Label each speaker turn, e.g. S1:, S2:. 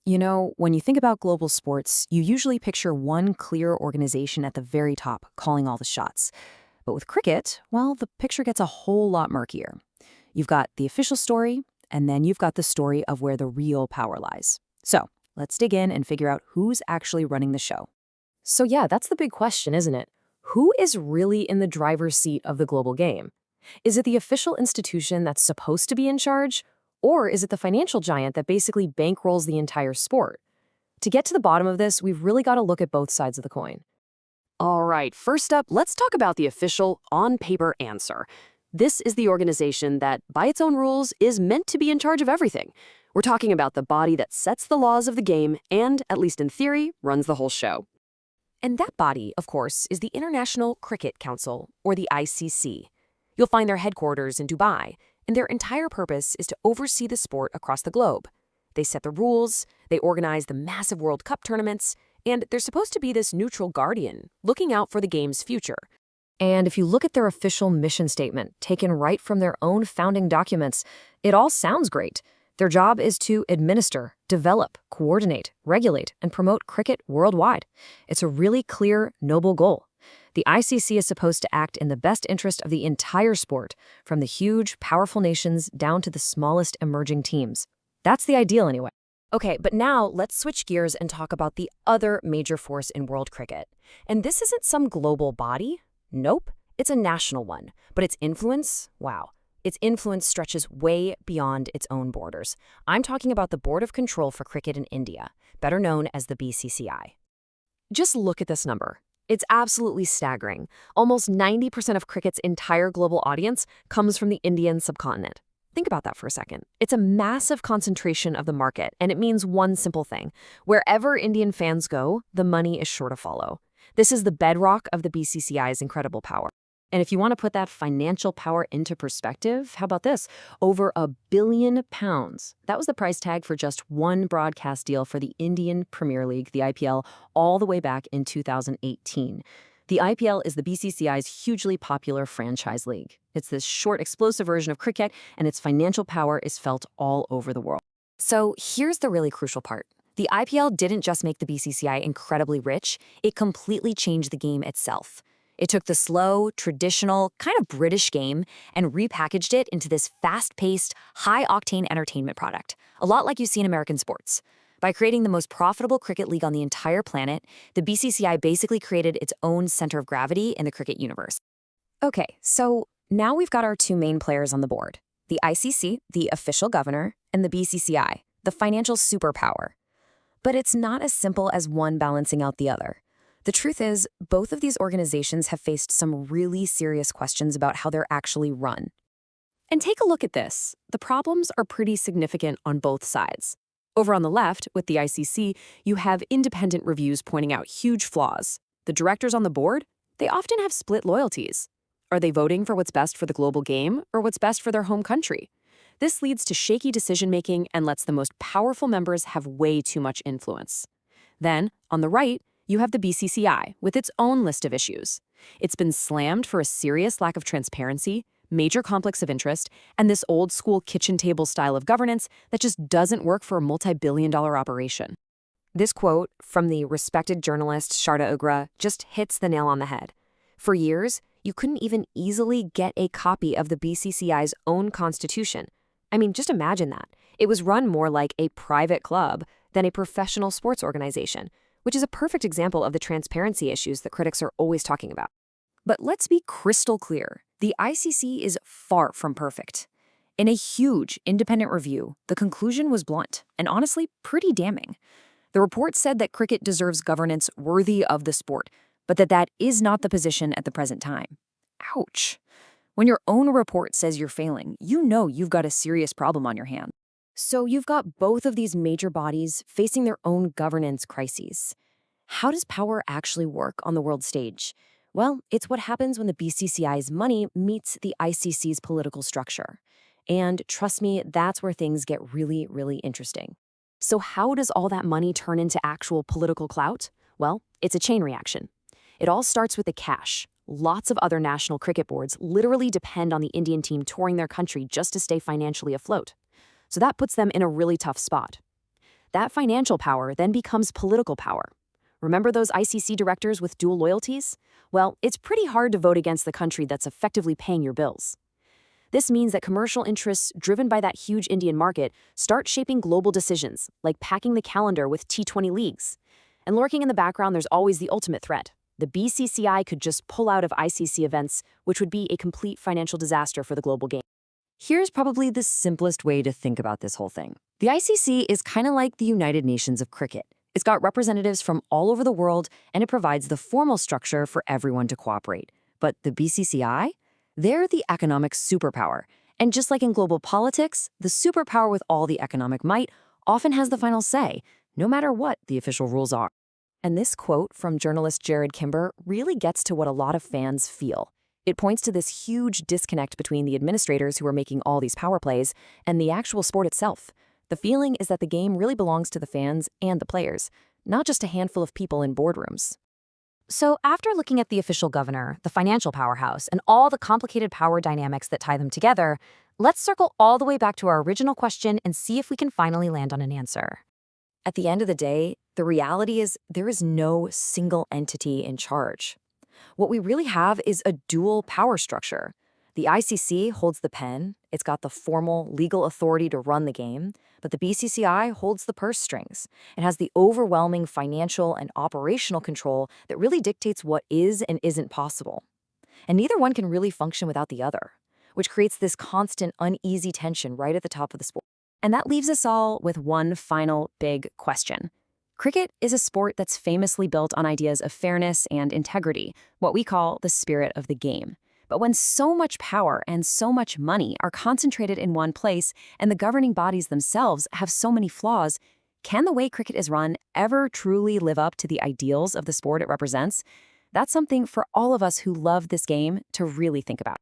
S1: You know, when you think about global sports, you usually picture one clear organization at the very top calling all the shots. But with cricket, well, the picture gets a whole lot murkier. You've got the official story, and then you've got the story of where the real power lies. So let's dig in and figure out who's actually running the show.
S2: So yeah, that's the big question, isn't it? Who is really in the driver's seat of the global game? Is it the official institution that's supposed to be in charge? Or is it the financial giant that basically bankrolls the entire sport? To get to the bottom of this, we've really got to look at both sides of the coin.
S3: All right, first up, let's talk about the official on-paper answer. This is the organization that, by its own rules, is meant to be in charge of everything. We're talking about the body that sets the laws of the game and, at least in theory, runs the whole show.
S2: And that body, of course, is the International Cricket Council, or the ICC. You'll find their headquarters in Dubai, and their entire purpose is to oversee the sport across the globe. They set the rules, they organize the massive World Cup tournaments, and they're supposed to be this neutral guardian, looking out for the game's future. And if you look at their official mission statement, taken right from their own founding documents, it all sounds great. Their job is to administer, develop, coordinate, regulate, and promote cricket worldwide. It's a really clear, noble goal. The ICC is supposed to act in the best interest of the entire sport, from the huge, powerful nations down to the smallest emerging teams. That's the ideal anyway. Okay, but now let's switch gears and talk about the other major force in world cricket. And this isn't some global body. Nope, it's a national one. But its influence, wow. Its influence stretches way beyond its own borders. I'm talking about the Board of Control for Cricket in India, better known as the BCCI. Just look at this number. It's absolutely staggering. Almost 90% of cricket's entire global audience comes from the Indian subcontinent. Think about that for a second. It's a massive concentration of the market, and it means one simple thing. Wherever Indian fans go, the money is sure to follow. This is the bedrock of the BCCI's incredible power. And if you want to put that financial power into perspective, how about this? Over £1 billion. That was the price tag for just one broadcast deal for the Indian Premier League, the IPL, all the way back in 2018. The IPL is the BCCI's hugely popular franchise league. It's this short, explosive version of cricket, and its financial power is felt all over the world. So here's the really crucial part. The IPL didn't just make the BCCI incredibly rich, it completely changed the game itself. It took the slow, traditional, kind of British game and repackaged it into this fast-paced, high-octane entertainment product, a lot like you see in American sports. By creating the most profitable cricket league on the entire planet, the BCCI basically created its own center of gravity in the cricket universe. Okay, so now we've got our two main players on the board, the ICC, the official governor, and the BCCI, the financial superpower. But it's not as simple as one balancing out the other. The truth is, both of these organizations have faced some really serious questions about how they're actually run. And take a look at this. The problems are pretty significant on both sides. Over on the left, with the ICC, you have independent reviews pointing out huge flaws. The directors on the board, they often have split loyalties. Are they voting for what's best for the global game or what's best for their home country? This leads to shaky decision-making and lets the most powerful members have way too much influence. Then, on the right, you have the BCCI with its own list of issues. It's been slammed for a serious lack of transparency, major conflicts of interest, and this old-school kitchen table style of governance that just doesn't work for a multi-billion-dollar operation. This quote from the respected journalist Sharda Ugra just hits the nail on the head. For years, you couldn't even easily get a copy of the BCCI's own constitution. I mean, just imagine that. It was run more like a private club than a professional sports organization, which is a perfect example of the transparency issues that critics are always talking about. But let's be crystal clear. The ICC is far from perfect. In a huge independent review, the conclusion was blunt and honestly pretty damning. The report said that cricket deserves governance worthy of the sport, but that is not the position at the present time. Ouch. When your own report says you're failing, you know you've got a serious problem on your hands. So you've got both of these major bodies facing their own governance crises. How does power actually work on the world stage? Well, it's what happens when the BCCI's money meets the ICC's political structure. And trust me, that's where things get really, really interesting. So how does all that money turn into actual political clout? Well, it's a chain reaction. It all starts with the cash. Lots of other national cricket boards literally depend on the Indian team touring their country just to stay financially afloat. So that puts them in a really tough spot. That financial power then becomes political power. Remember those ICC directors with dual loyalties? Well, it's pretty hard to vote against the country that's effectively paying your bills. This means that commercial interests driven by that huge Indian market start shaping global decisions, like packing the calendar with T20 leagues. And lurking in the background, there's always the ultimate threat. The BCCI could just pull out of ICC events, which would be a complete financial disaster for the global game.
S1: Here's probably the simplest way to think about this whole thing. The ICC is kind of like the United Nations of cricket. It's got representatives from all over the world, and it provides the formal structure for everyone to cooperate. But the BCCI? They're the economic superpower. And just like in global politics, the superpower with all the economic might often has the final say, no matter what the official rules are.
S2: And this quote from journalist Jared Kimber really gets to what a lot of fans feel. It points to this huge disconnect between the administrators who are making all these power plays and the actual sport itself. The feeling is that the game really belongs to the fans and the players, not just a handful of people in boardrooms. So after looking at the official governor, the financial powerhouse, and all the complicated power dynamics that tie them together, let's circle all the way back to our original question and see if we can finally land on an answer. At the end of the day, the reality is there is no single entity in charge. What we really have is a dual power structure. The ICC holds the pen, it's got the formal legal authority to run the game, but the BCCI holds the purse strings. It has the overwhelming financial and operational control that really dictates what is and isn't possible. And neither one can really function without the other, which creates this constant uneasy tension right at the top of the sport. And that leaves us all with one final big question. Cricket is a sport that's famously built on ideas of fairness and integrity, what we call the spirit of the game. But when so much power and so much money are concentrated in one place and the governing bodies themselves have so many flaws, can the way cricket is run ever truly live up to the ideals of the sport it represents? That's something for all of us who love this game to really think about.